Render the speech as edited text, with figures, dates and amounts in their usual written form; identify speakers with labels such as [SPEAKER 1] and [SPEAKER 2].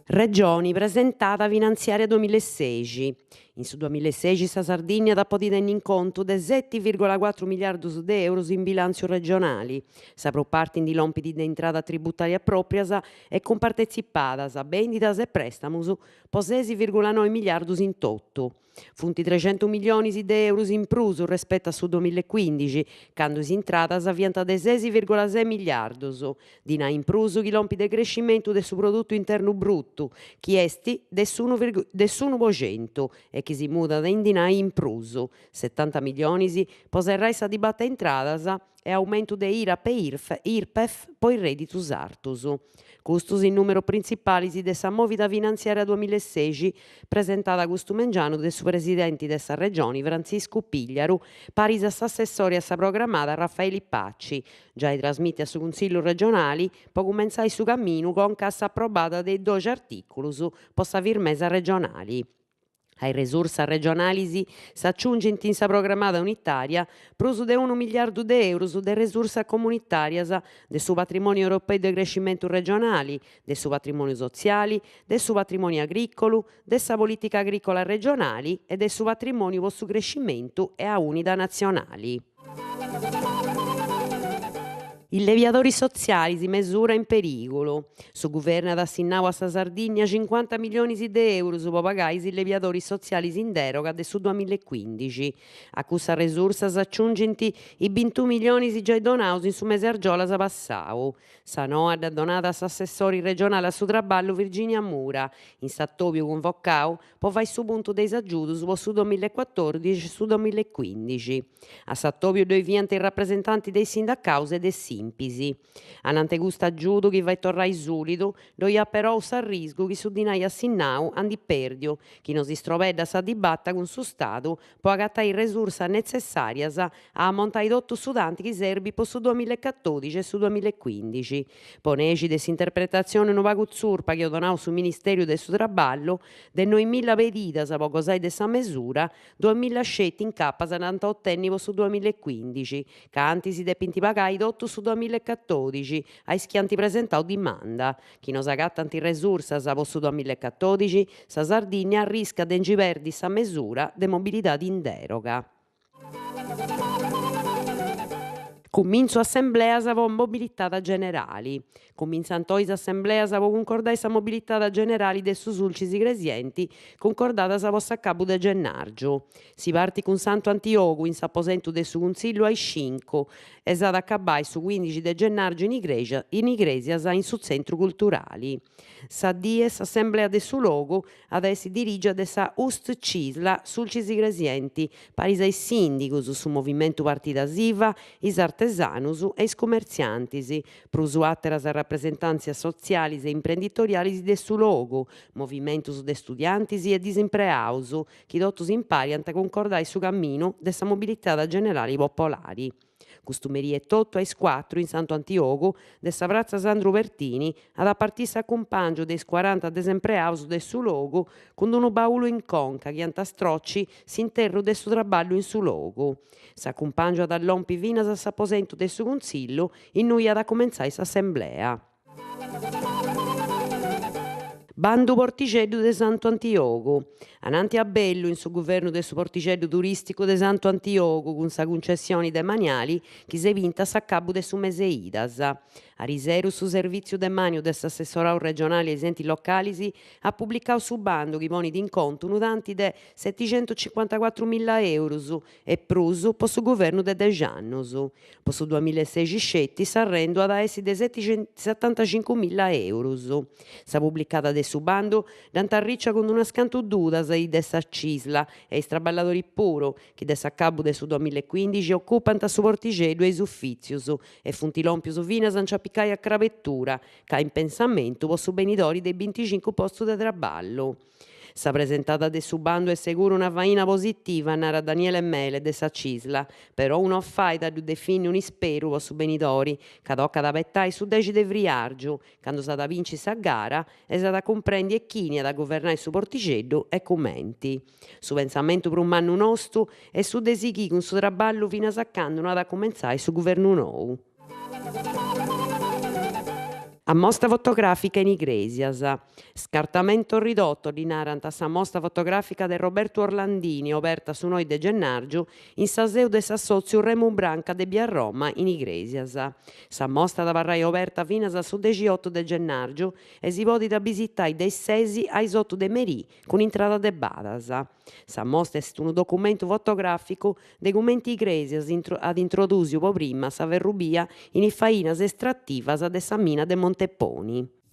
[SPEAKER 1] Regioni presentata finanziaria 2016. In su 2016 sa Sardegna da podi tenere in conto de 7,4 miliardi di euro in bilancio regionali. Sa pro parte di lompiti di entrata tributaria propria e compartecipata a venditas e prestamus po 6,9 miliardi in tutto. Funti 300 milioni di euro in plus rispetto a su 2015, quando si entratas avianta de 6,6 miliardi, di in plus chi lompi de crescimento del suo prodotto interno brutto, chi esti dell'1% e chi si muda da indinai in plus, 70 milioni poserrai sa dibatta entradas e aumento de IRAP e IRPEF poi reditus artus. Custos in numero principali de sa movida finanziaria 2016 presentata custu mengianu de su presidente de sa regione Francisco Pigliaru, paris a s'assessore a sa programmata Raffaele Pacci, già trasmette a su Consiglio regionali po cumenzare su cammino con cassa approvata dei 12 articoli po sa firmesa regionali. Ai risorse regionali si s'aggiungent in sa programmata unitaria prus de 1 miliardo de euro de risorse comunitarias de su patrimonio europeo de crescimento regionali, de su patrimonio sociali, de su patrimonio agricolo, de sa politica agricola regionali e de su patrimonio po su crescimento e a unità nazionali. I leviatori sociali si misura in pericolo. Su governo ha assegnato a sa Sardegna 50 milioni di euro per pagare i leviatori sociali in deroga del su 2015. A questa risorsa si aggiungono i 21 milioni di già donati in su mese argiola passato. Sa NOAD ha donato a s'assessore regionale a su traballo Virginia Mura, in Sattopio convocato, poi fare su punto dei aggiuti su 2014 e su 2015. A Sattopio dove viante i rappresentanti dei sindacati e dei simpisi. Anante gusta giudo chi vai torrai sulido, dove ha però sa rischio chi su dinai assinnau andi perdio, chi non si stroveda sa dibatta con su Stato può agattare risorse necessarie a montare dotto sudanti chi serbi per su 2014 e su 2015. Poneci desinterpretazione non va zurpa che ho donato sul Ministero del suo Traballo, de noi 1000 pedidas poco sai de sa misura, 2000 scetti in cappa sananta ottennivo su 2015, canti si depinti pagai dotto su 2014, ai schianti presentau dimanda. Chi non s'agattanti risorse a su 2014, sa Sardegna rischia de perdi sa misura de mobilità in deroga. Comincio assembleas con mobilità generali. Cominzano le assembleas con concordare sa mobilità generali de sus ulcis gresienti, concordadas a vostra capo de Gennargio. Si parti con Santo Antioco in s'apposento de su Consiglio ai 5, e s'ad accabai su 15 de Gennargio in Igresias in su centro culturali. Sa dies assemblea de su logo ad essi dirige de sa Ust Cisla sulcis gresienti, paris ai sindicus su movimento partida SIVA, is artesanus e is commerciantis, prus atteras rappresentanzias socialis e imprenditorialis de su logo, movimentus de studiantis e disempreaus, chi totus impariant a concordare su cammino de sa mobilità generali popolari. Costumerie totto ai 4 in Santo Antioco de sa Prazza Sandro Pertini ad a partire s'accompagno dei 40 desempreaus de su logo con un baulu in conca che antastrocci si interro de su traballo in su logo. S'accompagno ad allompi vinas a s'apposento de su consiglio in noi ad a comenzare s'assemblea. Bandu Porticeddu de Santo Antioco. Ananti a Bellu, in su governo del su porticello turistico de Santo Antioco, con sa concessione demaniali, chi se vinta s'accabu de su meseidas. A riseru su servizio demanio del assessorato regionale ai enti locali ha pubblicato su bando chi poni in conto un danti de 754.000 euro e prusu per su governo de Dejannos. Per su 2016 scetti s'arrendo ad essi de 75.000 euro. Sa pubblicata de su bando d'antarriccia con una scantududa sei de sa Cisla e i traballatori puro che de s'accabu de su 2015 occupant su porticello e i uffizius e funtilompius vinas anciappicai a cravettura ca in pensamento po su benitori dei 25 posti de traballo. Sa presentata de su bando è sicuro una faina positiva, narra Daniele Mele de sa Cisla, però uno faida di defini un isperu po su benitori, ca tocca da pettai su 10 de vriargiu, quando sa da vinci sa gara e sa da comprendi e chini ad a governare su porticello e commenti. Su pensamento per un mannu nostru e su desighi con su traballo fino a saccando ad a comenzare su governo nou. A mostra fotografica in Igresias. Scartamento ridotto di narant a sa mostra fotografica de Roberto Orlandini, oberta su Noi de Gennargiu, in sa seu de s'assoziu Remu Branca de Bia Roma in Igresias. Sa mostra da varrai oberta finas a su 18 de Gennargiu e si podit visitare dai 6 ai 8 de Merì, con intrada de badas. Sa mostra est unu documentu fotograficu de cumenti Igresias ad introdusiu po prima sa ferrubia in fainas estrattivas de sa mina de Monteponi.